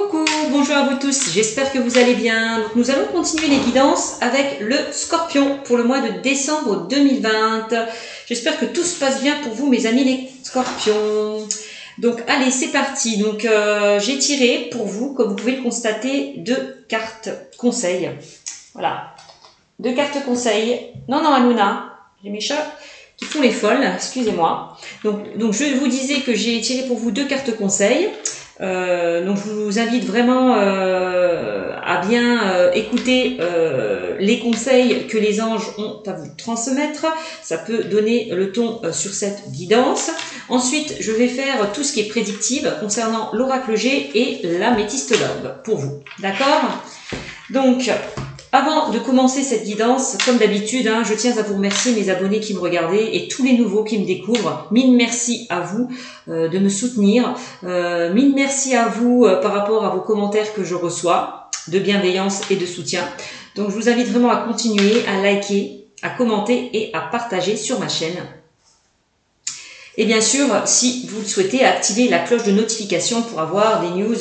Coucou, bonjour à vous tous, j'espère que vous allez bien. Donc, nous allons continuer les guidances avec le Scorpion pour le mois de décembre 2020. J'espère que tout se passe bien pour vous mes amis les Scorpions. Donc allez, c'est parti. Donc j'ai tiré pour vous, comme vous pouvez le constater, 2 cartes conseils. Voilà, 2 cartes conseils. Non, Hanouna, j'ai mes chats qui font les folles, excusez-moi. Donc je vous disais que j'ai tiré pour vous 2 cartes conseils. Donc je vous invite vraiment à bien écouter les conseils que les anges ont à vous transmettre. Ça peut donner le ton sur cette guidance. Ensuite, je vais faire tout ce qui est prédictive concernant l'oracle G et l'améthyste d'orbe pour vous. D'accord? Donc, avant de commencer cette guidance, comme d'habitude, je tiens à vous remercier mes abonnés qui me regardaient et tous les nouveaux qui me découvrent. Mille merci à vous de me soutenir. Mille merci à vous par rapport à vos commentaires que je reçois, de bienveillance et de soutien. Donc je vous invite vraiment à continuer, à liker, à commenter et à partager sur ma chaîne. Et bien sûr, si vous le souhaitez, activez la cloche de notification pour avoir des news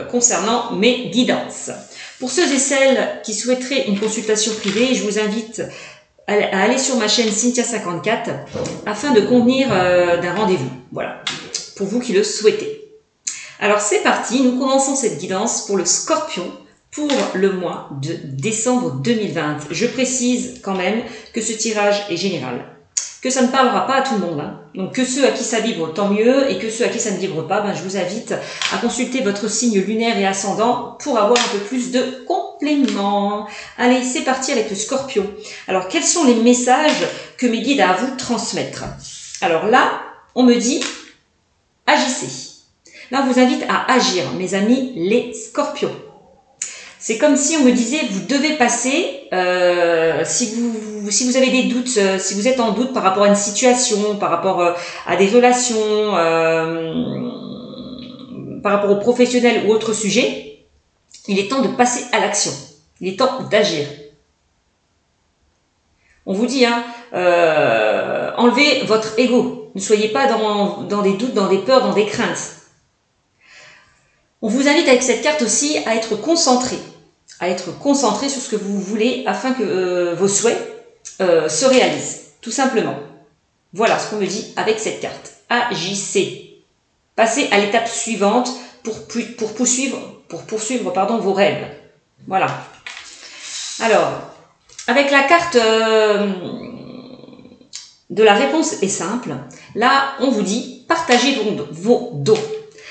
concernant mes guidances. Pour ceux et celles qui souhaiteraient une consultation privée, je vous invite à aller sur ma chaîne Cynthia54 afin de convenir d'un rendez-vous. Voilà, pour vous qui le souhaitez. Alors c'est parti, nous commençons cette guidance pour le Scorpion pour le mois de décembre 2020. Je précise quand même que ce tirage est général, que ça ne parlera pas à tout le monde. Donc que ceux à qui ça vibre, tant mieux, et que ceux à qui ça ne vibre pas, je vous invite à consulter votre signe lunaire et ascendant pour avoir un peu plus de compléments. Allez, c'est parti avec le Scorpion. Alors, quels sont les messages que mes guides ont à vous transmettre? Alors là, on me dit, agissez. Là, on vous invite à agir, mes amis les Scorpions. C'est comme si on me disait, vous devez passer, si vous avez des doutes, si vous êtes en doute par rapport à une situation, par rapport à des relations, par rapport aux professionnels ou autres sujets, il est temps de passer à l'action. Il est temps d'agir. On vous dit, enlevez votre ego. Ne soyez pas dans des doutes, dans des peurs, dans des craintes. On vous invite avec cette carte aussi à être concentré sur ce que vous voulez afin que vos souhaits se réalisent, tout simplement. Voilà ce qu'on me dit avec cette carte. Agissez. Passez à l'étape suivante pour poursuivre vos rêves. Voilà. Alors, avec la carte de la réponse est simple. Là, on vous dit partagez vos dons.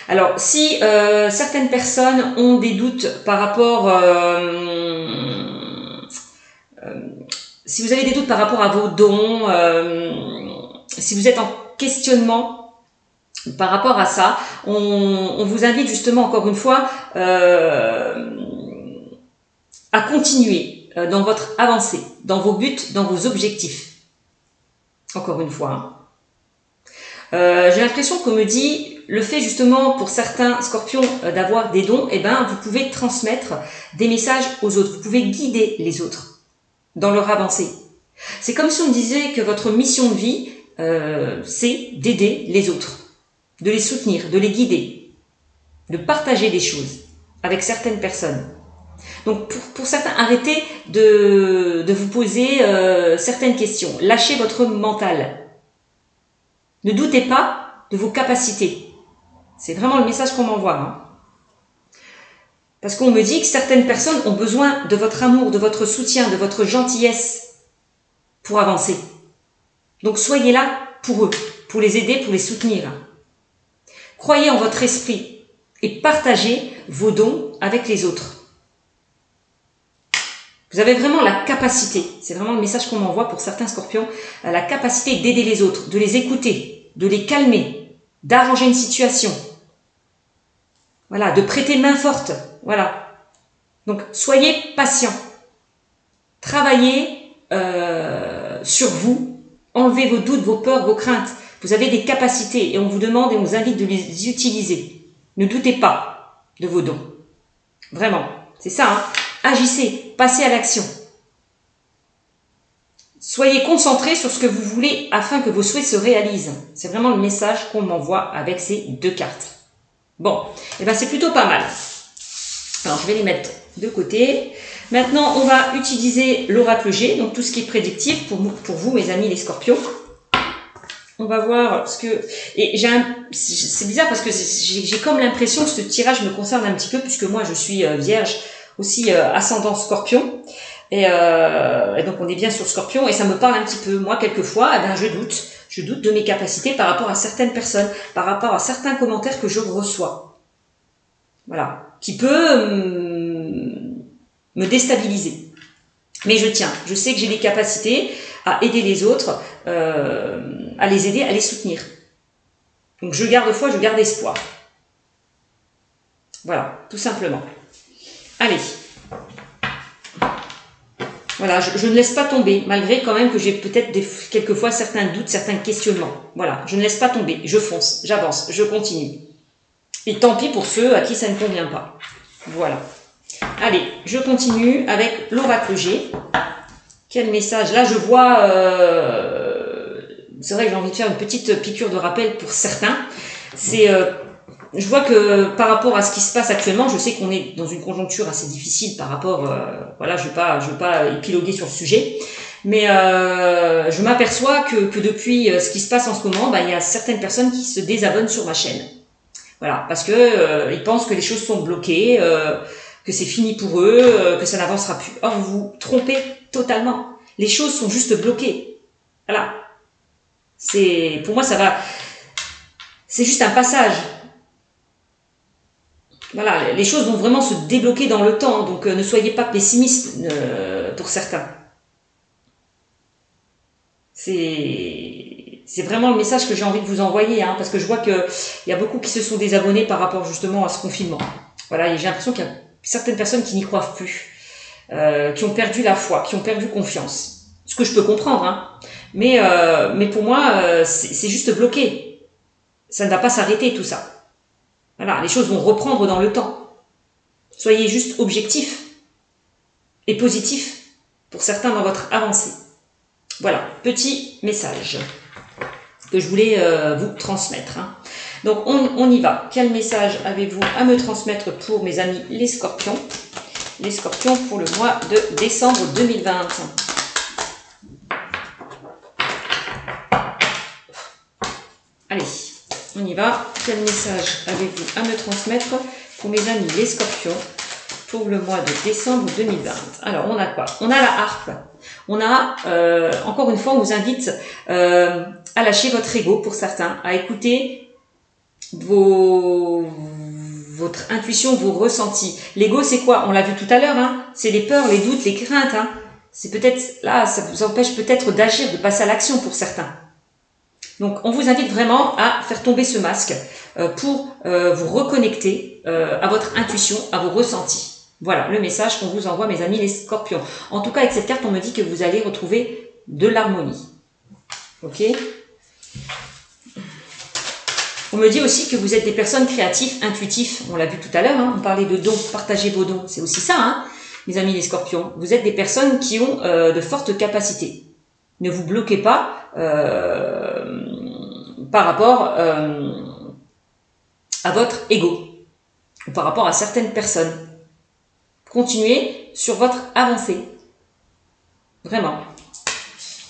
Alors, si certaines personnes ont des doutes par rapport... si vous avez des doutes par rapport à vos dons, si vous êtes en questionnement par rapport à ça, on vous invite justement, encore une fois, à continuer dans votre avancée, dans vos buts, dans vos objectifs. Encore une fois. J'ai l'impression qu'on me dit... Le fait justement pour certains scorpions d'avoir des dons, vous pouvez transmettre des messages aux autres. Vous pouvez guider les autres dans leur avancée. C'est comme si on me disait que votre mission de vie, c'est d'aider les autres, de les soutenir, de les guider, de partager des choses avec certaines personnes. Donc pour certains, arrêtez de vous poser certaines questions. Lâchez votre mental. Ne doutez pas de vos capacités. C'est vraiment le message qu'on m'envoie. Parce qu'on me dit que certaines personnes ont besoin de votre amour, de votre soutien, de votre gentillesse pour avancer. Donc soyez là pour eux, pour les aider, pour les soutenir. Croyez en votre esprit et partagez vos dons avec les autres. Vous avez vraiment la capacité, c'est vraiment le message qu'on m'envoie pour certains scorpions, la capacité d'aider les autres, de les écouter, de les calmer, d'arranger une situation. Voilà, de prêter main forte. Voilà. Donc, soyez patient. Travaillez sur vous. Enlevez vos doutes, vos peurs, vos craintes. Vous avez des capacités et on vous demande et on vous invite de les utiliser. Ne doutez pas de vos dons. Vraiment. C'est ça, Agissez. Passez à l'action. Soyez concentrés sur ce que vous voulez afin que vos souhaits se réalisent. C'est vraiment le message qu'on m'envoie avec ces 2 cartes. Bon, et ben c'est plutôt pas mal. Alors, je vais les mettre de côté. Maintenant, on va utiliser l'oracle G, donc tout ce qui est prédictif pour vous, mes amis les scorpions. On va voir ce que... Et c'est bizarre parce que j'ai comme l'impression que ce tirage me concerne un petit peu, puisque moi, je suis vierge, aussi ascendant scorpion. Et donc, on est bien sur scorpion, et ça me parle un petit peu. Moi, quelquefois, eh ben, je doute. Je doute de mes capacités par rapport à certaines personnes, par rapport à certains commentaires que je reçois. Voilà. Qui peut me déstabiliser. Mais je tiens. Je sais que j'ai des capacités à aider les autres, à les aider, à les soutenir. Donc je garde foi, je garde espoir. Voilà, tout simplement. Allez. Voilà, je ne laisse pas tomber, malgré quand même que j'ai peut-être quelquefois certains doutes, certains questionnements. Voilà, je ne laisse pas tomber, je fonce, j'avance, je continue. Et tant pis pour ceux à qui ça ne convient pas. Voilà. Allez, je continue avec l'oracle G. Quel message? Là, je vois... c'est vrai que j'ai envie de faire une petite piqûre de rappel pour certains. Je vois que par rapport à ce qui se passe actuellement, je sais qu'on est dans une conjoncture assez difficile par rapport... voilà, je vais pas épiloguer sur le sujet. Mais je m'aperçois que depuis ce qui se passe en ce moment, il y a certaines personnes qui se désabonnent sur ma chaîne. Voilà, parce que ils pensent que les choses sont bloquées, que c'est fini pour eux, que ça n'avancera plus. Or, vous vous trompez totalement. Les choses sont juste bloquées. Voilà. Pour moi, ça va... C'est juste un passage. Voilà, les choses vont vraiment se débloquer dans le temps, donc ne soyez pas pessimistes pour certains. C'est vraiment le message que j'ai envie de vous envoyer, hein, parce que je vois qu'il y a beaucoup qui se sont désabonnés par rapport justement à ce confinement. Voilà, et j'ai l'impression qu'il y a certaines personnes qui n'y croient plus, qui ont perdu la foi, qui ont perdu confiance. Ce que je peux comprendre, hein. Mais pour moi, c'est juste bloqué. Ça ne va pas s'arrêter tout ça. Voilà, les choses vont reprendre dans le temps. Soyez juste objectifs et positifs pour certains dans votre avancée. Voilà, petit message que je voulais vous transmettre. Hein. Donc, on y va. Quel message avez-vous à me transmettre pour mes amis les scorpions? Les scorpions pour le mois de décembre 2020. Allez, on y va. Quel message avez-vous à me transmettre pour mes amis les scorpions pour le mois de décembre 2020? Alors, on a quoi? On a la harpe. On a, encore une fois, on vous invite à lâcher votre ego pour certains, à écouter votre intuition, vos ressentis. L'ego, c'est quoi? On l'a vu tout à l'heure, hein, c'est les peurs, les doutes, les craintes. Hein. C'est peut-être là, ça vous empêche peut-être d'agir, de passer à l'action pour certains. Donc, on vous invite vraiment à faire tomber ce masque pour vous reconnecter à votre intuition, à vos ressentis. Voilà le message qu'on vous envoie, mes amis les scorpions. En tout cas, avec cette carte, on me dit que vous allez retrouver de l'harmonie. Ok? On me dit aussi que vous êtes des personnes créatives, intuitifs. On l'a vu tout à l'heure, hein, on parlait de dons, partagez vos dons. C'est aussi ça, hein, mes amis les scorpions. Vous êtes des personnes qui ont de fortes capacités. Ne vous bloquez pas par rapport à votre ego ou par rapport à certaines personnes. Continuez sur votre avancée. Vraiment.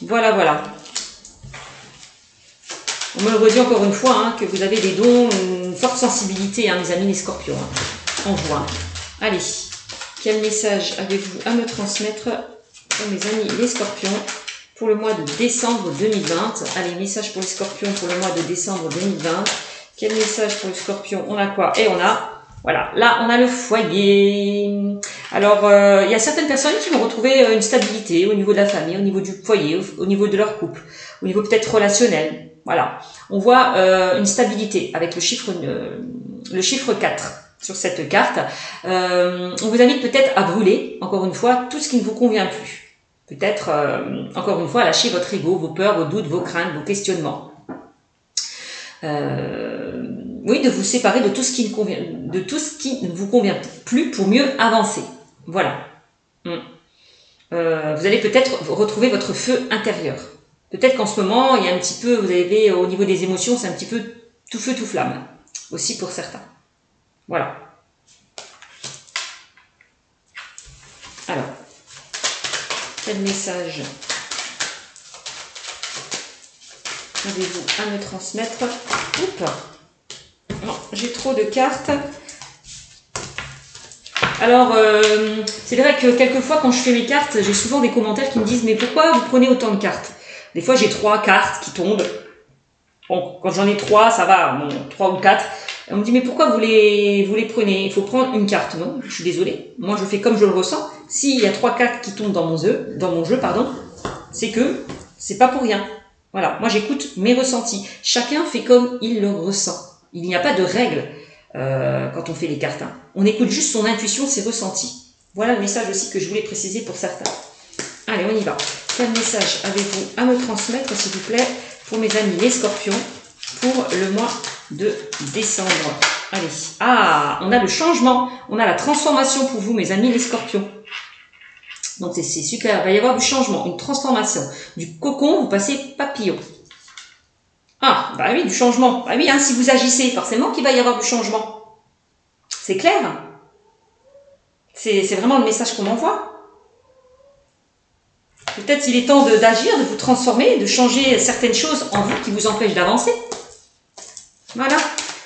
Voilà, voilà. On me le redit encore une fois, hein, que vous avez des dons, une forte sensibilité, hein, mes amis les scorpions. Hein. On voit. Allez. Quel message avez-vous à me transmettre pour mes amis les scorpions pour le mois de décembre 2020? Allez, message pour les scorpions pour le mois de décembre 2020. Quel message pour les scorpions? On a quoi? Et on a... Voilà, là, on a le foyer. Alors, il y a certaines personnes qui vont retrouver une stabilité au niveau de la famille, au niveau du foyer, au niveau de leur couple, au niveau peut-être relationnel. Voilà, on voit une stabilité avec le chiffre 4 sur cette carte. On vous invite peut-être à brûler, encore une fois, tout ce qui ne vous convient plus. Peut-être, encore une fois, à lâcher votre ego, vos peurs, vos doutes, vos craintes, vos questionnements. Oui, de vous séparer de tout ce qui ne vous convient plus pour mieux avancer. Voilà. Vous allez peut-être retrouver votre feu intérieur. Peut-être qu'en ce moment, il y a un petit peu, vous avez au niveau des émotions, c'est un petit peu tout feu, tout flamme. Aussi pour certains. Voilà. Alors, quel message avez-vous à me transmettre? Oups. Non, j'ai trop de cartes. Alors, c'est vrai que quelquefois, quand je fais mes cartes, j'ai souvent des commentaires qui me disent « Mais pourquoi vous prenez autant de cartes ?» Des fois, j'ai 3 cartes qui tombent. Bon, quand j'en ai 3, ça va, bon, 3 ou 4. On me dit « Mais pourquoi vous les prenez? Il faut prendre une carte. » Non, je suis désolée. Moi, je fais comme je le ressens. S'il y a 3 cartes qui tombent dans mon jeu, c'est que c'est pas pour rien. Voilà, moi, j'écoute mes ressentis. Chacun fait comme il le ressent. Il n'y a pas de règle. Quand on fait les cartes. Hein. On écoute juste son intuition, ses ressentis. Voilà le message aussi que je voulais préciser pour certains. Allez, on y va. Quel message avez-vous à me transmettre, s'il vous plaît, pour mes amis les scorpions, pour le mois de décembre? Allez. Ah, on a le changement, on a la transformation pour vous, mes amis les scorpions. Donc c'est super, il va y avoir du changement, une transformation. Du cocon, vous passez papillon. Ah, bah oui, du changement. Bah oui, hein, si vous agissez, forcément qu'il va y avoir du changement. C'est clair. C'est vraiment le message qu'on m'envoie. Peut-être il est temps d'agir, de vous transformer, de changer certaines choses en vous qui vous empêchent d'avancer. Voilà.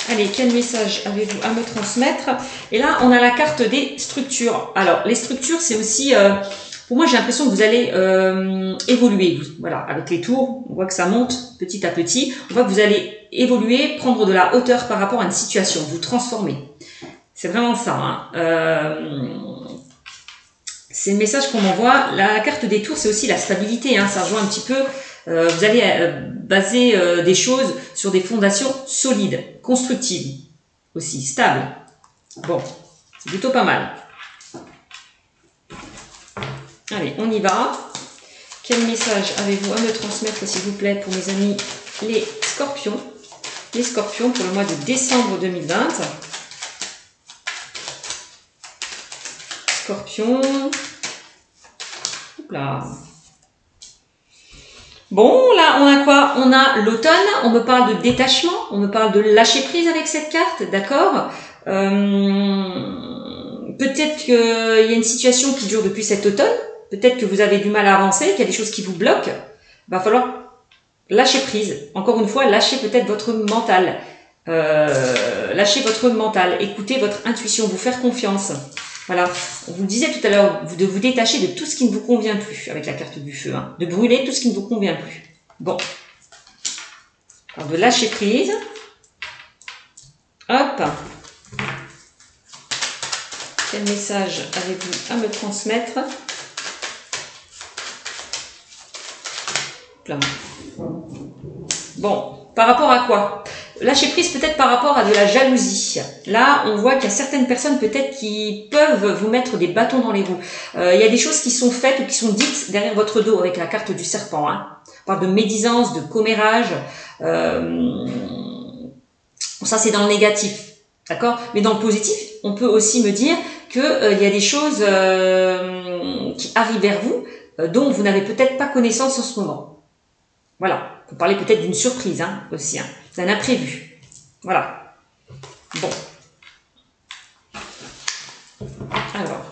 Allez, quel message avez-vous à me transmettre? Et là, on a la carte des structures. Alors, les structures, c'est aussi... pour moi, j'ai l'impression que vous allez évoluer. Voilà, avec les tours, on voit que ça monte petit à petit. On voit que vous allez évoluer, prendre de la hauteur par rapport à une situation, vous transformer. C'est vraiment ça. Hein. C'est le message qu'on m'envoie. La carte des tours, c'est aussi la stabilité. Hein. Ça rejoint un petit peu. Vous allez baser des choses sur des fondations solides, constructives, aussi stables. Bon, c'est plutôt pas mal. Allez, on y va. Quel message avez-vous à me transmettre, s'il vous plaît, pour mes amis les scorpions? Les scorpions pour le mois de décembre 2020. Scorpion. Là. Bon, là, on a quoi? On a l'automne, on me parle de détachement, on me parle de lâcher prise avec cette carte, d'accord? Peut-être qu'il y a une situation qui dure depuis cet automne, peut-être que vous avez du mal à avancer, qu'il y a des choses qui vous bloquent. Il va falloir lâcher prise. Encore une fois, lâcher peut-être votre mental. Lâchez votre mental, écoutez votre intuition, vous faire confiance. Voilà, on vous le disait tout à l'heure, de vous détacher de tout ce qui ne vous convient plus, avec la carte du feu, hein, de brûler tout ce qui ne vous convient plus. Bon, alors de lâcher prise. Hop. Quel message avez-vous à me transmettre? Là. Bon, par rapport à quoi? Lâcher prise peut-être par rapport à de la jalousie. Là, on voit qu'il y a certaines personnes peut-être qui peuvent vous mettre des bâtons dans les roues. Il y a des choses qui sont faites ou qui sont dites derrière votre dos avec la carte du serpent. Hein. On parle de médisance, de commérage. Ça, c'est dans le négatif. D'accord? Mais dans le positif, on peut aussi me dire qu'il y a des choses qui arrivent vers vous dont vous n'avez peut-être pas connaissance en ce moment. Voilà. Vous parlez peut-être d'une surprise hein, aussi, hein, d'un imprévu. Voilà. Bon. Alors,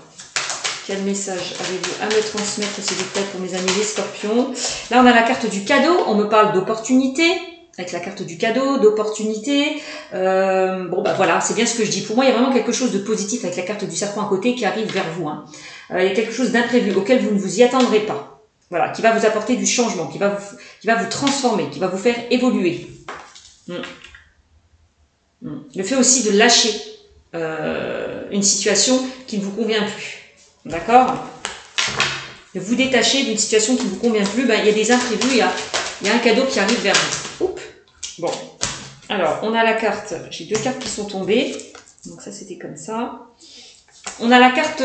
quel message avez-vous à me transmettre, s'il vous plaît, pour mes amis les scorpions? Là, on a la carte du cadeau. On me parle d'opportunité. Avec la carte du cadeau, d'opportunité. Bon, bah voilà, c'est bien ce que je dis. Pour moi, il y a vraiment quelque chose de positif avec la carte du serpent à côté qui arrive vers vous. Hein. Il y a quelque chose d'imprévu auquel vous ne vous y attendrez pas. Voilà, qui va vous apporter du changement, qui va vous transformer, qui va vous faire évoluer. Le fait aussi de lâcher une situation qui ne vous convient plus. D'accord? De vous détacher d'une situation qui ne vous convient plus, ben, il y a des imprévus, il y a un cadeau qui arrive vers vous. Oups. Bon, alors, on a la carte, j'ai 2 cartes qui sont tombées. Donc ça, c'était comme ça. On a la carte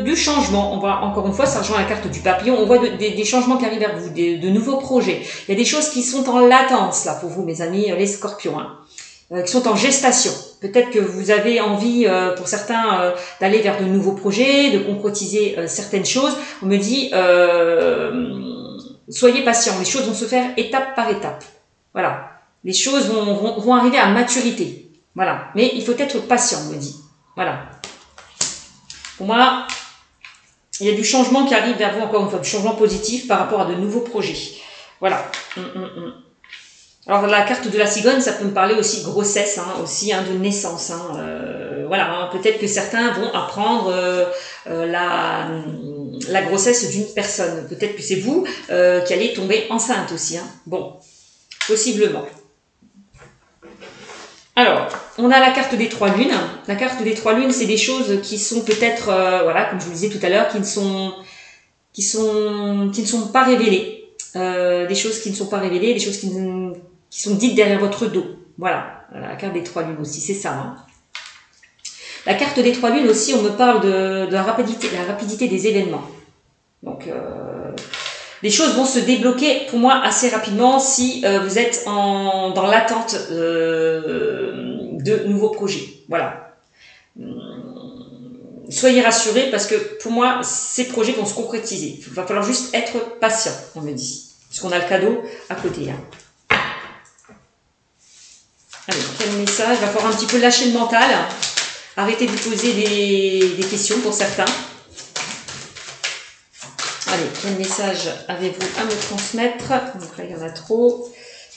du changement. On voit encore une fois, ça rejoint la carte du papillon. On voit des changements qui arrivent vers vous, de nouveaux projets. Il y a des choses qui sont en latence là pour vous, mes amis les scorpions, hein, qui sont en gestation. Peut-être que vous avez envie, pour certains, d'aller vers de nouveaux projets, de concrétiser certaines choses. On me dit, soyez patients. Les choses vont se faire étape par étape. Voilà, les choses vont arriver à maturité. Voilà, mais il faut être patient, on me dit. Voilà. Pour moi, il y a du changement qui arrive vers vous, encore une fois, du changement positif par rapport à de nouveaux projets. Voilà. Alors, la carte de la cigogne, ça peut me parler aussi de grossesse, hein, aussi de naissance. Voilà, hein, peut-être que certains vont apprendre la grossesse d'une personne. Peut-être que c'est vous qui allez tomber enceinte aussi. Hein. Bon, possiblement. Alors, on a la carte des trois lunes. La carte des trois lunes, c'est des choses qui sont peut-être, voilà, comme je vous le disais tout à l'heure, qui ne sont pas révélées. Des choses qui ne sont pas révélées, des choses qui sont dites derrière votre dos. Voilà, la carte des trois lunes aussi, c'est ça. Hein. La carte des trois lunes aussi, on me parle de la rapidité des événements. Donc, les choses vont se débloquer pour moi assez rapidement si vous êtes dans l'attente de nouveaux projets. Voilà. Soyez rassurés parce que pour moi, ces projets vont se concrétiser. Il va falloir juste être patient, on me dit. Parce qu'on a le cadeau à côté. Hein. Allez, quel message? Il va falloir un petit peu lâcher le mental. Arrêtez de vous poser des questions pour certains. Allez, quel message avez-vous à me transmettre? Donc là, il y en a trop.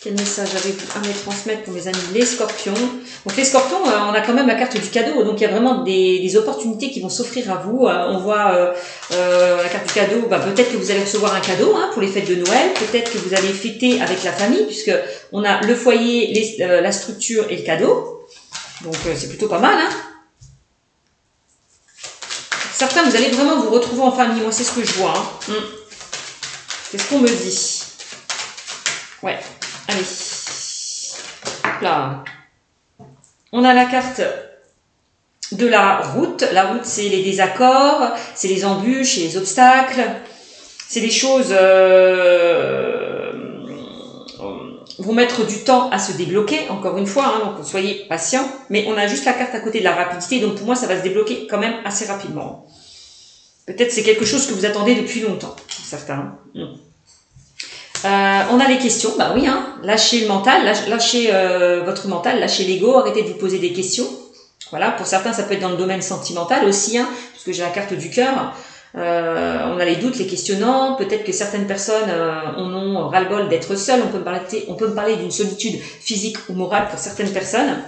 Quel message avez-vous à me transmettre pour mes amis les scorpions? Donc les scorpions, on a quand même la carte du cadeau. Donc il y a vraiment des opportunités qui vont s'offrir à vous. On voit la carte du cadeau. Peut-être que vous allez recevoir un cadeau pour les fêtes de Noël. Peut-être que vous allez fêter avec la famille, puisque on a le foyer, la structure et le cadeau. Donc c'est plutôt pas mal. Hein. Certains, vous allez vraiment vous retrouver en famille. Moi, c'est ce que je vois. Hein. C'est ce qu'on me dit. Ouais. Allez. Là. On a la carte de la route. La route, c'est les désaccords, c'est les embûches et les obstacles. C'est des choses vont mettre du temps à se débloquer, encore une fois, hein, donc soyez patients. Mais on a juste la carte à côté de la rapidité, donc pour moi, ça va se débloquer quand même assez rapidement. Peut-être c'est quelque chose que vous attendez depuis longtemps, pour certains. On a les questions, bah oui, hein, lâchez le mental, lâchez votre mental, lâchez l'ego, arrêtez de vous poser des questions. Voilà, pour certains, ça peut être dans le domaine sentimental aussi, hein, parce que j'ai la carte du cœur. On a les doutes, les questionnants. Peut-être que certaines personnes en ont ras-le-bol d'être seules. On peut me parler d'une solitude physique ou morale pour certaines personnes.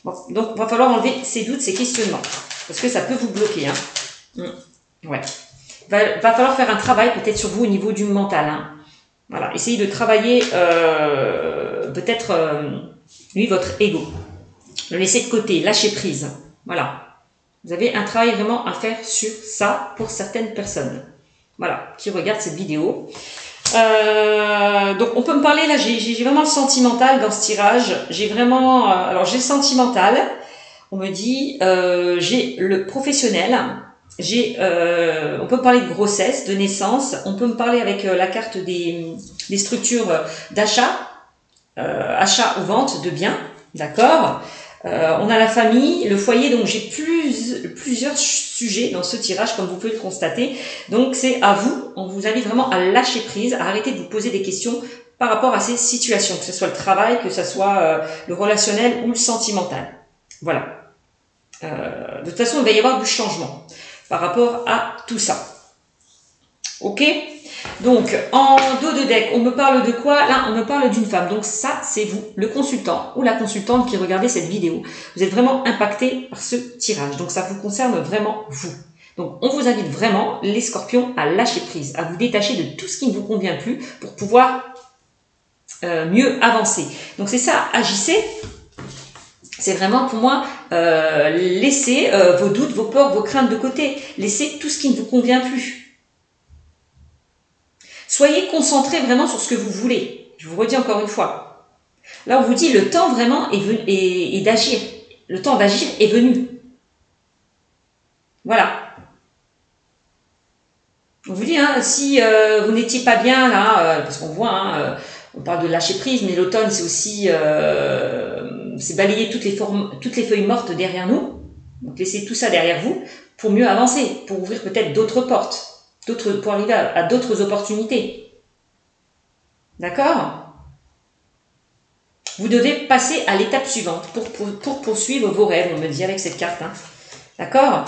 Bon, donc, il va falloir enlever ces doutes, ces questionnements, parce que ça peut vous bloquer. Hein. Ouais. Va falloir faire un travail peut-être sur vous au niveau du mental. Hein. Voilà, essayez de travailler peut-être votre ego. Le laisser de côté, lâcher prise. Voilà. Vous avez un travail vraiment à faire sur ça pour certaines personnes. Voilà, qui regardent cette vidéo. Donc on peut me parler, là j'ai vraiment le sentimental dans ce tirage. J'ai vraiment, alors j'ai le sentimental, on me dit, j'ai le professionnel, on peut me parler de grossesse, de naissance, on peut me parler avec la carte des structures d'achat, achat ou vente de biens, d'accord. On a la famille, le foyer, donc j'ai plusieurs sujets dans ce tirage, comme vous pouvez le constater. Donc c'est à vous, on vous invite vraiment à lâcher prise, à arrêter de vous poser des questions par rapport à ces situations, que ce soit le travail, que ce soit le relationnel ou le sentimental. Voilà. De toute façon, il va y avoir du changement par rapport à tout ça. Ok ? Donc, en dos de deck, on me parle de quoi? Là, on me parle d'une femme. Donc ça, c'est vous, le consultant ou la consultante qui regardez cette vidéo. Vous êtes vraiment impacté par ce tirage. Donc, ça vous concerne vraiment vous. Donc, on vous invite vraiment, les scorpions, à lâcher prise, à vous détacher de tout ce qui ne vous convient plus pour pouvoir mieux avancer. Donc, c'est ça, agissez. C'est vraiment, pour moi, laissez vos doutes, vos peurs, vos craintes de côté. Laissez tout ce qui ne vous convient plus. Soyez concentrés vraiment sur ce que vous voulez. Je vous redis encore une fois. Là, on vous dit le temps vraiment est d'agir. Le temps d'agir est venu. Voilà. On vous dit, hein, si vous n'étiez pas bien là, parce qu'on voit, on parle de lâcher prise, mais l'automne, c'est aussi c'est balayer toutes les feuilles mortes derrière nous. Donc laissez tout ça derrière vous pour mieux avancer, pour ouvrir peut-être d'autres portes. Pour arriver à d'autres opportunités. D'accord? Vous devez passer à l'étape suivante pour poursuivre vos rêves, on me dit avec cette carte. Hein. D'accord?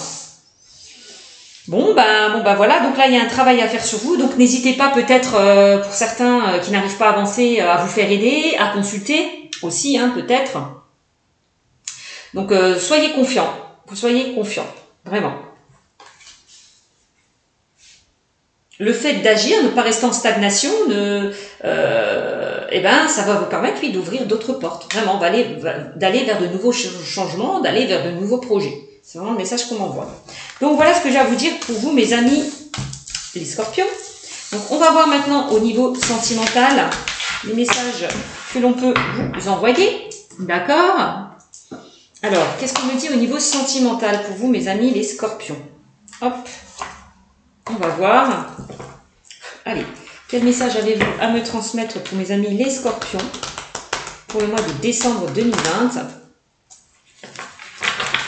Bon, bah voilà, donc là il y a un travail à faire sur vous, donc n'hésitez pas peut-être pour certains qui n'arrivent pas à avancer, à vous faire aider, à consulter aussi, hein, peut-être. Donc soyez confiants, vraiment. Le fait d'agir, ne pas rester en stagnation, eh ben, ça va vous permettre oui, d'ouvrir d'autres portes, vraiment, d'aller vers de nouveaux changements, d'aller vers de nouveaux projets. C'est vraiment le message qu'on m'envoie. Donc voilà ce que j'ai à vous dire pour vous, mes amis, les scorpions. Donc on va voir maintenant au niveau sentimental les messages que l'on peut vous envoyer. D'accord? Alors, qu'est-ce qu'on me dit au niveau sentimental pour vous, mes amis, les scorpions? Hop, on va voir. Allez, quel message avez-vous à me transmettre pour mes amis, les scorpions, pour le mois de décembre 2020?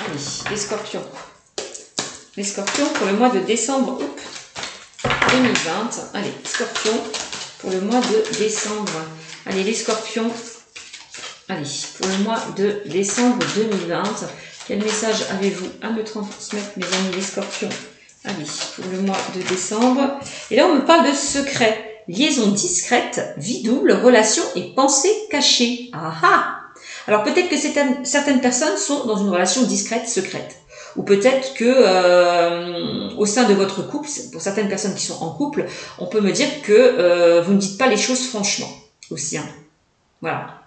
Allez, les scorpions. Les scorpions pour le mois de décembre 2020. Allez, scorpions pour le mois de décembre. Allez, les scorpions. Allez, pour le mois de décembre 2020. Quel message avez-vous à me transmettre, mes amis, les scorpions? Allez, pour le mois de décembre. Et là, on me parle de secret. Liaison discrète, vie double, relation et pensée cachée. Ah ah! Alors peut-être que certaines personnes sont dans une relation discrète, secrète. Ou peut-être que au sein de votre couple, pour certaines personnes qui sont en couple, on peut me dire que vous ne dites pas les choses franchement aussi. Hein. Voilà.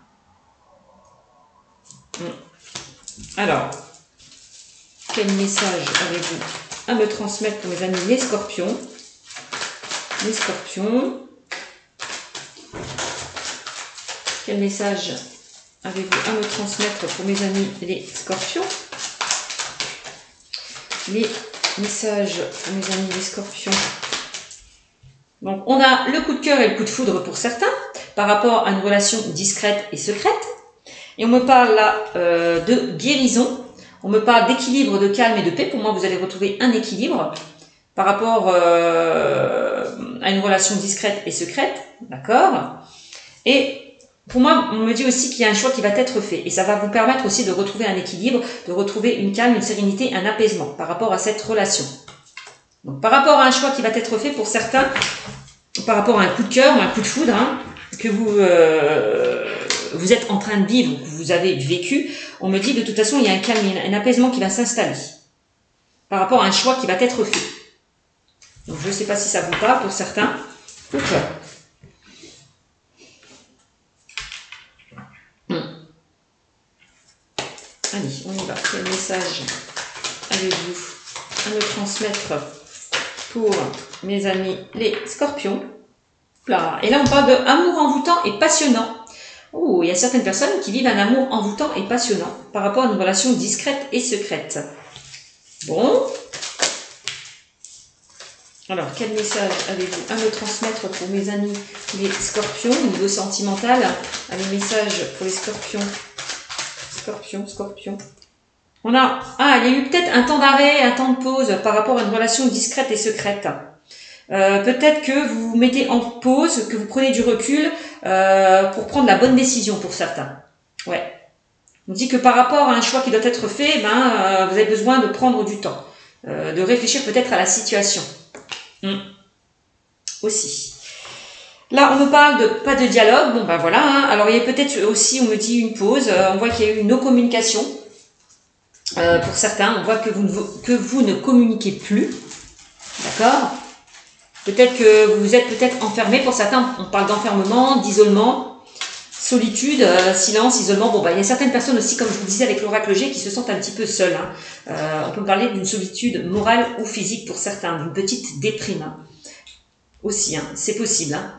Alors, quel message avez-vous à me transmettre pour mes amis les scorpions? Les scorpions. Quel message avez-vous à me transmettre pour mes amis les scorpions? Les messages pour mes amis les scorpions. Donc, on a le coup de cœur et le coup de foudre pour certains, par rapport à une relation discrète et secrète. Et on me parle là de guérison. On me parle d'équilibre, de calme et de paix. Pour moi, vous allez retrouver un équilibre par rapport à une relation discrète et secrète. D'accord? Et pour moi, on me dit aussi qu'il y a un choix qui va être fait. Et ça va vous permettre aussi de retrouver un équilibre, de retrouver une calme, une sérénité, un apaisement par rapport à cette relation. Donc, par rapport à un choix qui va être fait pour certains, par rapport à un coup de cœur ou un coup de foudre, hein, que vous êtes en train de vivre, que vous avez vécu, on me dit de toute façon, il y a un calme, un apaisement qui va s'installer par rapport à un choix qui va être fait. Donc, je ne sais pas si ça vous parle pour certains ou pas. Allez, on y va. Quel message avez-vous à me transmettre pour mes amis les scorpions? Là. Et là, on parle d'amour envoûtant et passionnant. Oh, il y a certaines personnes qui vivent un amour envoûtant et passionnant par rapport à une relation discrète et secrète. Bon. Alors, quel message avez-vous à me transmettre pour mes amis les scorpions au niveau sentimental? Allez, message pour les scorpions. Scorpion. On a, il y a eu peut-être un temps d'arrêt, un temps de pause par rapport à une relation discrète et secrète. Peut-être que vous vous mettez en pause, que vous prenez du recul pour prendre la bonne décision pour certains. Ouais. On dit que par rapport à un choix qui doit être fait, vous avez besoin de prendre du temps, de réfléchir peut-être à la situation. Aussi. Là, on me parle de pas de dialogue. Bon, voilà. Hein. Alors, il y a peut-être aussi, on me dit une pause. On voit qu'il y a eu une non-communication. Pour certains, on voit que vous ne communiquez plus. D'accord? Peut-être que vous êtes peut-être enfermé. Pour certains, on parle d'enfermement, d'isolement, solitude, silence, isolement. Bon, il y a certaines personnes aussi, comme je vous disais avec l'oracle G, qui se sentent un petit peu seules. Hein. On peut parler d'une solitude morale ou physique pour certains, d'une petite déprime. Hein. Aussi, hein. C'est possible. Hein.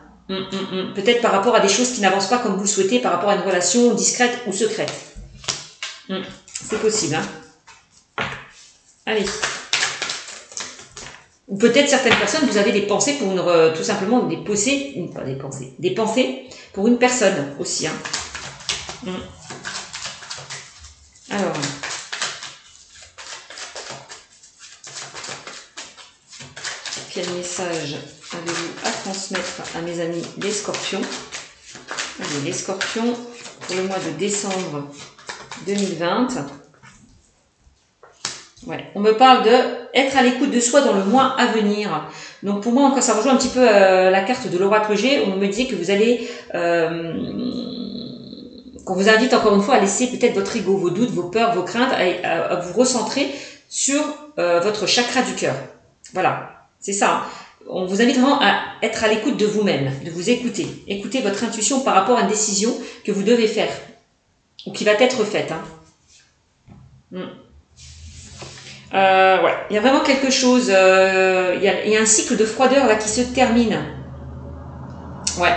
Peut-être par rapport à des choses qui n'avancent pas comme vous le souhaitez, par rapport à une relation discrète ou secrète. C'est possible. Hein. Allez. Ou peut-être certaines personnes, vous avez des pensées pour tout simplement des pensées pour une personne aussi. Hein. Alors. Quel message avez-vous à transmettre à mes amis les scorpions? Allez, les scorpions, pour le mois de décembre 2020. Ouais. On me parle de être à l'écoute de soi dans le mois à venir. Donc pour moi, quand ça rejoint un petit peu la carte de l'oracle G, on me dit que vous allez... qu'on vous invite encore une fois à laisser peut-être votre ego, vos doutes, vos peurs, vos craintes, à vous recentrer sur votre chakra du cœur. Voilà, c'est ça. Hein. On vous invite vraiment à être à l'écoute de vous-même, de vous écouter. Écoutez votre intuition par rapport à une décision que vous devez faire ou qui va être faite. Hein. Ouais, il y a vraiment quelque chose. Il y a un cycle de froideur là qui se termine. Ouais.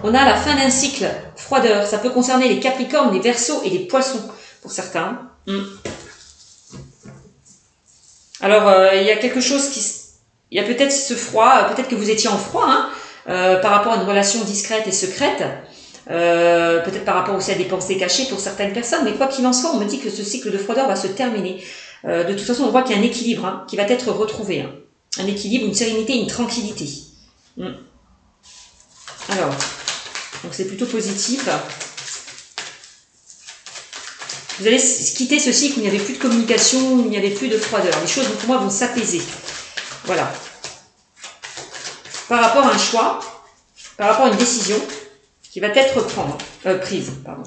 On a la fin d'un cycle froideur. Ça peut concerner les Capricornes, les Verseaux et les Poissons pour certains. Alors, il y a quelque chose qui... Il y a peut-être ce froid, peut-être que vous étiez en froid, hein, par rapport à une relation discrète et secrète. Peut-être par rapport aussi à des pensées cachées pour certaines personnes. Mais quoi qu'il en soit, on me dit que ce cycle de froideur va se terminer. De toute façon, on voit qu'il y a un équilibre hein, qui va être retrouvé. Hein. Un équilibre, une sérénité, une tranquillité. Alors, donc c'est plutôt positif. Vous allez quitter ce cycle où il n'y avait plus de communication, où il n'y avait plus de froideur. Les choses, pour moi, vont s'apaiser. Voilà. Par rapport à un choix, par rapport à une décision qui va être prise. Pardon.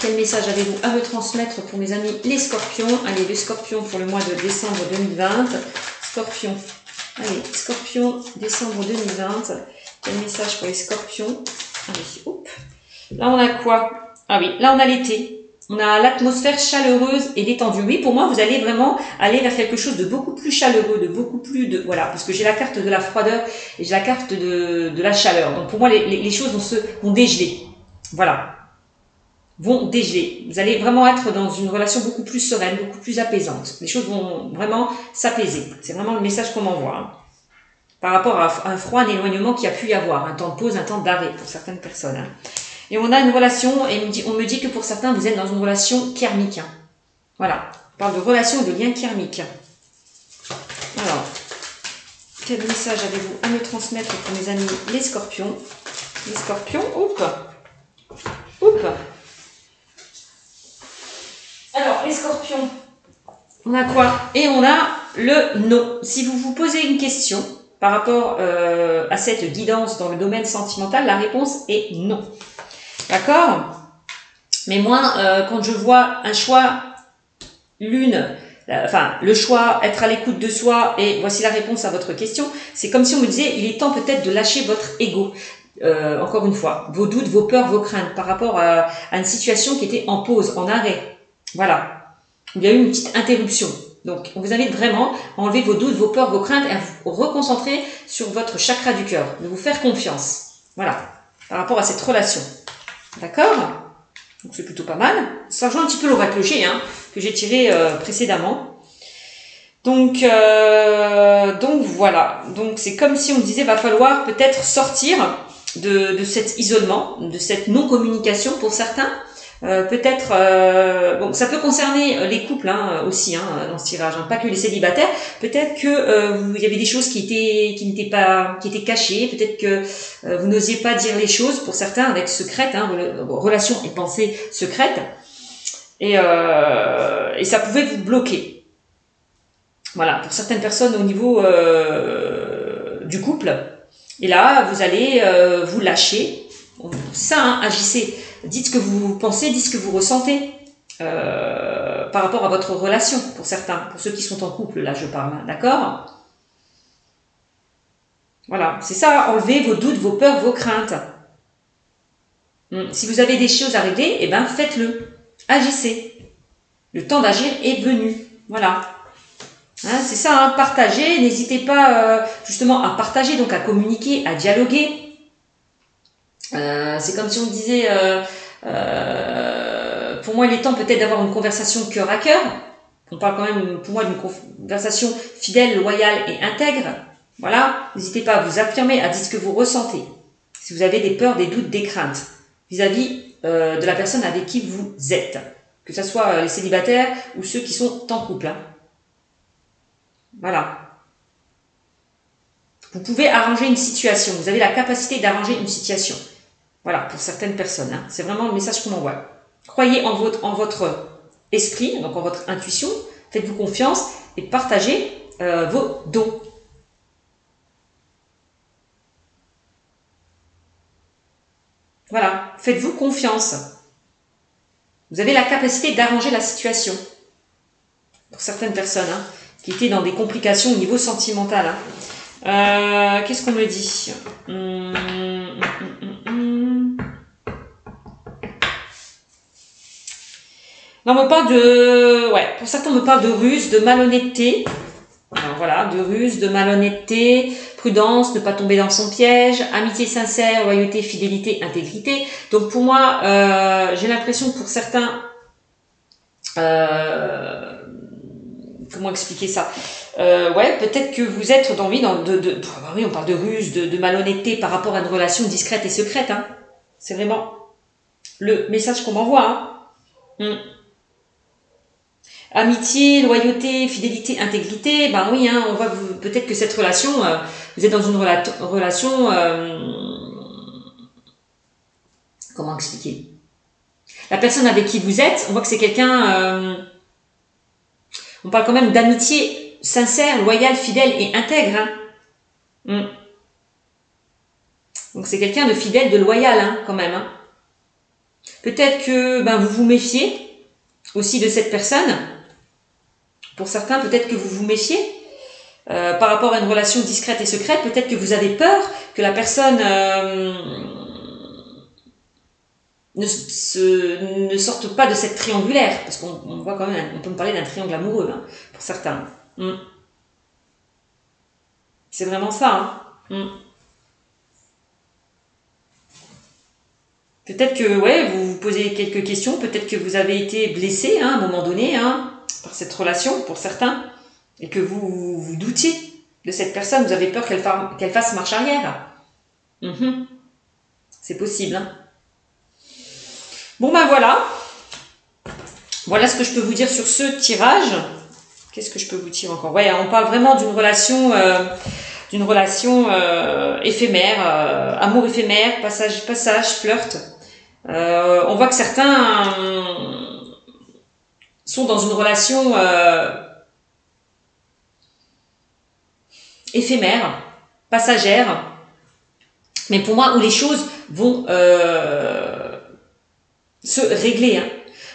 Quel message avez-vous à me transmettre pour mes amis les scorpions? Allez, les scorpions pour le mois de décembre 2020. Scorpion. Allez, scorpion, décembre 2020. Quel message pour les scorpions? Allez, hop. Là, on a quoi? Ah oui, là, on a l'été. On a l'atmosphère chaleureuse et détendue. Oui, pour moi, vous allez vraiment aller vers quelque chose de beaucoup plus chaleureux, de beaucoup plus de... Voilà, parce que j'ai la carte de la froideur et j'ai la carte de la chaleur. Donc, pour moi, les choses vont dégeler. Voilà. Vont dégeler. Vous allez vraiment être dans une relation beaucoup plus sereine, beaucoup plus apaisante. Les choses vont vraiment s'apaiser. C'est vraiment le message qu'on m'envoie. Hein. Par rapport à un froid, un éloignement qu'il y a pu y avoir. Un temps de pause, un temps d'arrêt pour certaines personnes. Hein. Et on a une relation, et on me dit que pour certains, vous êtes dans une relation karmique. Hein. Voilà. On parle de relation, de lien karmique. Alors, quel message avez-vous à me transmettre pour mes amis les scorpions? Les scorpions, hop. Hop. Alors, les scorpions, on a quoi? Et on a le non. Si vous vous posez une question par rapport à cette guidance dans le domaine sentimental, la réponse est non. D'accord? Mais moi, quand je vois un choix, le choix, être à l'écoute de soi, et voici la réponse à votre question, c'est comme si on me disait, il est temps peut-être de lâcher votre ego. Encore une fois, vos doutes, vos peurs, vos craintes par rapport à une situation qui était en pause, en arrêt. Voilà. Il y a eu une petite interruption. Donc, on vous invite vraiment à enlever vos doutes, vos peurs, vos craintes et à vous reconcentrer sur votre chakra du cœur, de vous faire confiance. Voilà. Par rapport à cette relation. D'accord? Donc, c'est plutôt pas mal. Ça rejoint un petit peu l'oracle G, hein, que j'ai tiré précédemment. Donc voilà. Donc, c'est comme si on me disait, va falloir peut-être sortir de cet isolement, de cette non-communication pour certains. Bon, ça peut concerner les couples hein, aussi hein, dans ce tirage, hein, pas que les célibataires. Peut-être que il y avait des choses qui étaient cachées. Peut-être que vous n'osiez pas dire les choses pour certains avec secrète, hein, relations et pensées secrètes, et ça pouvait vous bloquer. Voilà, pour certaines personnes au niveau du couple. Et là, vous allez vous lâcher. C'est ça, hein, agissez. Dites ce que vous pensez, dites ce que vous ressentez par rapport à votre relation, pour certains, pour ceux qui sont en couple, là je parle, d'accord? Voilà, c'est ça, enlevez vos doutes, vos peurs, vos craintes. Si vous avez des choses à régler, eh ben faites-le, agissez. Le temps d'agir est venu, voilà. Hein, c'est ça, hein, partagez, n'hésitez pas justement à partager, donc à communiquer, à dialoguer. C'est comme si on disait, pour moi il est temps peut-être d'avoir une conversation cœur à cœur. On parle quand même pour moi d'une conversation fidèle, loyale et intègre. Voilà, n'hésitez pas à vous affirmer, à dire ce que vous ressentez. Si vous avez des peurs, des doutes, des craintes vis-à-vis de la personne avec qui vous êtes, que ce soit les célibataires ou ceux qui sont en couple. Hein. Voilà. Vous pouvez arranger une situation, vous avez la capacité d'arranger une situation. Voilà, pour certaines personnes. Hein. C'est vraiment le message qu'on m'envoie. Croyez en votre esprit, donc en votre intuition, Faites-vous confiance et partagez vos dons. Voilà, faites-vous confiance. Vous avez la capacité d'arranger la situation. Pour certaines personnes hein, qui étaient dans des complications au niveau sentimental. Hein. Qu'est-ce qu'on me dit Non, on me parle de... Ouais, pour certains, on me parle de ruse, de malhonnêteté. Alors voilà, de ruse, de malhonnêteté, prudence, ne pas tomber dans son piège, amitié sincère, loyauté, fidélité, intégrité. Donc pour moi, j'ai l'impression que pour certains... comment expliquer ça ouais, peut-être que vous êtes dans oui, on parle de ruse, de malhonnêteté par rapport à une relation discrète et secrète. Hein. C'est vraiment le message qu'on m'envoie. Hein. Amitié, loyauté, fidélité, intégrité. Ben oui, hein, on voit peut-être que cette relation, vous êtes dans une relation. Comment expliquer? La personne avec qui vous êtes, on voit que c'est quelqu'un. On parle quand même d'amitié sincère, loyale, fidèle et intègre. Hein. Donc c'est quelqu'un de fidèle, de loyal hein, quand même. Hein. Peut-être que ben, vous vous méfiez aussi de cette personne. Pour certains, peut-être que vous vous méfiez par rapport à une relation discrète et secrète. Peut-être que vous avez peur que la personne ne sorte pas de cette triangulaire. Parce qu'on voit quand même, on peut me parler d'un triangle amoureux hein, pour certains. C'est vraiment ça. Hein. Peut-être que ouais, vous vous posez quelques questions, peut-être que vous avez été blessé hein, à un moment donné hein, par cette relation pour certains, et que vous doutiez de cette personne, vous avez peur qu'elle fasse marche arrière. C'est possible. Hein. Bon ben voilà. Voilà ce que je peux vous dire sur ce tirage. Qu'est-ce que je peux vous dire encore? Ouais, on parle vraiment d'une relation éphémère, amour éphémère, passage, flirt. On voit que certains sont dans une relation éphémère, passagère, mais pour moi où les choses vont se régler. Hein.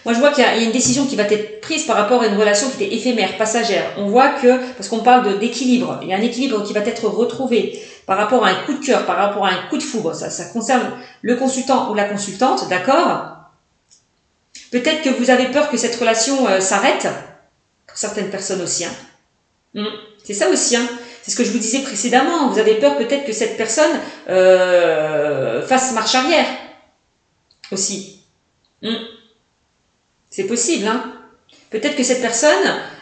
Moi, je vois qu'il y a une décision qui va être prise par rapport à une relation qui était éphémère, passagère. On voit que, parce qu'on parle d'équilibre, il y a un équilibre qui va être retrouvé par rapport à un coup de cœur, par rapport à un coup de foudre. Ça concerne le consultant ou la consultante, d'accord? Peut-être que vous avez peur que cette relation s'arrête, pour certaines personnes aussi. Hein. C'est ça aussi. Hein. C'est ce que je vous disais précédemment. Vous avez peur peut-être que cette personne fasse marche arrière aussi. C'est possible, hein. Peut-être que cette personne,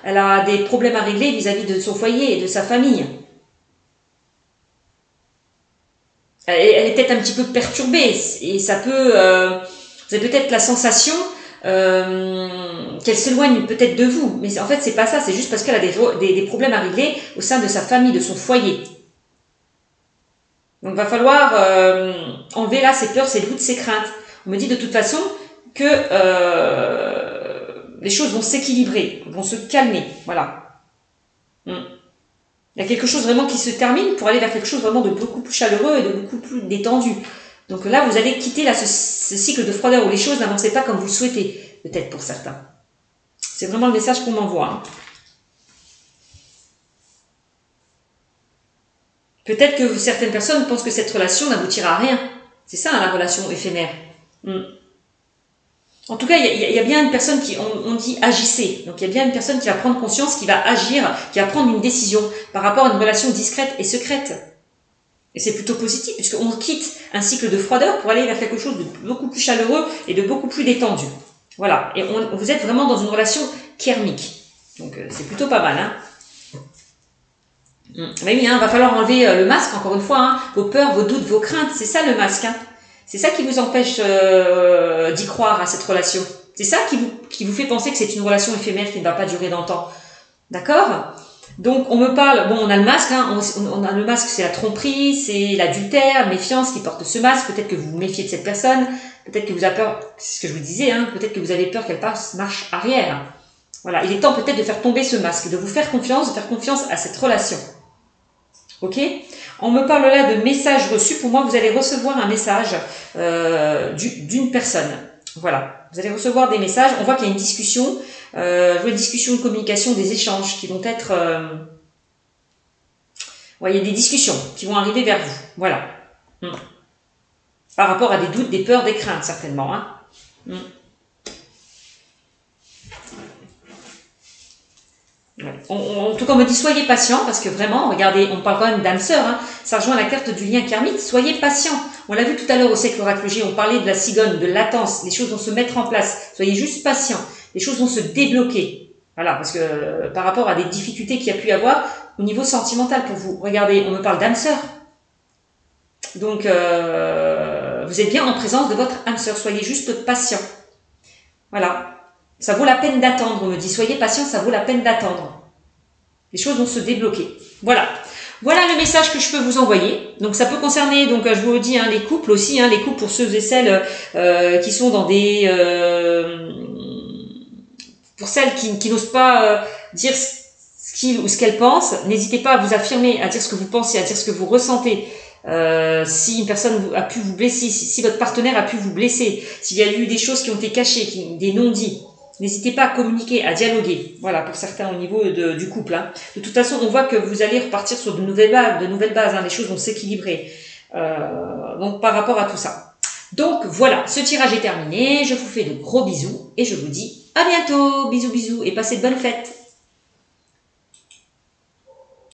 elle a des problèmes à régler vis-à-vis de son foyer et de sa famille. Elle est peut-être un petit peu perturbée et ça peut... vous avez peut-être la sensation qu'elle s'éloigne peut-être de vous. Mais en fait, c'est pas ça. C'est juste parce qu'elle a des problèmes à régler au sein de sa famille, de son foyer. Donc, il va falloir enlever là ses peurs, ses doutes, ses craintes. On me dit de toute façon que les choses vont s'équilibrer, vont se calmer, voilà. Il y a quelque chose vraiment qui se termine pour aller vers quelque chose vraiment de beaucoup plus chaleureux et de beaucoup plus détendu. Donc là, vous allez quitter là, ce cycle de froideur où les choses n'avancent pas comme vous le souhaitez, peut-être pour certains. C'est vraiment le message qu'on m'envoie. Hein. Peut-être que certaines personnes pensent que cette relation n'aboutira à rien. C'est ça, hein, la relation éphémère. En tout cas, il y a bien une personne qui, on dit agissez. Donc il y a bien une personne qui va prendre conscience, qui va agir, qui va prendre une décision par rapport à une relation discrète et secrète. Et c'est plutôt positif, puisqu'on quitte un cycle de froideur pour aller vers quelque chose de beaucoup plus chaleureux et de beaucoup plus détendu. Voilà. Et vous êtes vraiment dans une relation kérmique. Donc c'est plutôt pas mal. Hein. Mais oui, hein, va falloir enlever le masque, encore une fois. Hein, vos peurs, vos doutes, vos craintes. C'est ça le masque. Hein. C'est ça qui vous empêche d'y croire à cette relation. C'est ça qui vous fait penser que c'est une relation éphémère qui ne va pas durer dans le temps. D'accord? Donc, on me parle... Bon, on a le masque. Hein, on a le masque, c'est la tromperie, c'est l'adultère, méfiance qui porte ce masque. Peut-être que vous vous méfiez de cette personne. Peut-être que vous avez peur... C'est ce que je vous disais. Hein, peut-être que vous avez peur qu'elle passe marche arrière. Voilà, il est temps peut-être de faire tomber ce masque, de vous faire confiance, de faire confiance à cette relation. Ok? On me parle là de messages reçus. Pour moi, vous allez recevoir un message d'une personne. Voilà, vous allez recevoir des messages. On voit qu'il y a une discussion, une discussion, une communication, des échanges qui vont être... il y a des discussions qui vont arriver vers vous. Voilà. Par rapport à des doutes, des peurs, des craintes, certainement. Hein. En tout cas, on me dit soyez patient parce que vraiment, regardez, on parle quand même d'âme sœur, hein, ça rejoint la carte du lien karmique, soyez patient. On l'a vu tout à l'heure au cercle oracologie, on parlait de la cigogne, de latence, les choses vont se mettre en place, soyez juste patient, les choses vont se débloquer. Voilà, parce que par rapport à des difficultés qu'il y a pu y avoir au niveau sentimental pour vous, regardez, on me parle d'âme sœur. Donc, vous êtes bien en présence de votre âme sœur, soyez juste patient. Voilà. Ça vaut la peine d'attendre, on me dit. Soyez patient, ça vaut la peine d'attendre. Les choses vont se débloquer. Voilà. Voilà le message que je peux vous envoyer. Donc ça peut concerner, donc je vous le dis, hein, les couples aussi, hein, les couples pour ceux et celles qui sont dans des... pour celles qui n'osent pas dire ce qu'ils ou ce qu'elles pensent, n'hésitez pas à vous affirmer, à dire ce que vous pensez, à dire ce que vous ressentez. Si une personne a pu vous blesser, si votre partenaire a pu vous blesser, s'il y a eu des choses qui ont été cachées, des non-dits, n'hésitez pas à communiquer, à dialoguer. Voilà, pour certains au niveau du couple. Hein. De toute façon, on voit que vous allez repartir sur de nouvelles bases. Hein. Les choses vont s'équilibrer. Donc, par rapport à tout ça. Donc, voilà, ce tirage est terminé. Je vous fais de gros bisous et je vous dis à bientôt. Bisous, bisous et passez de bonnes fêtes.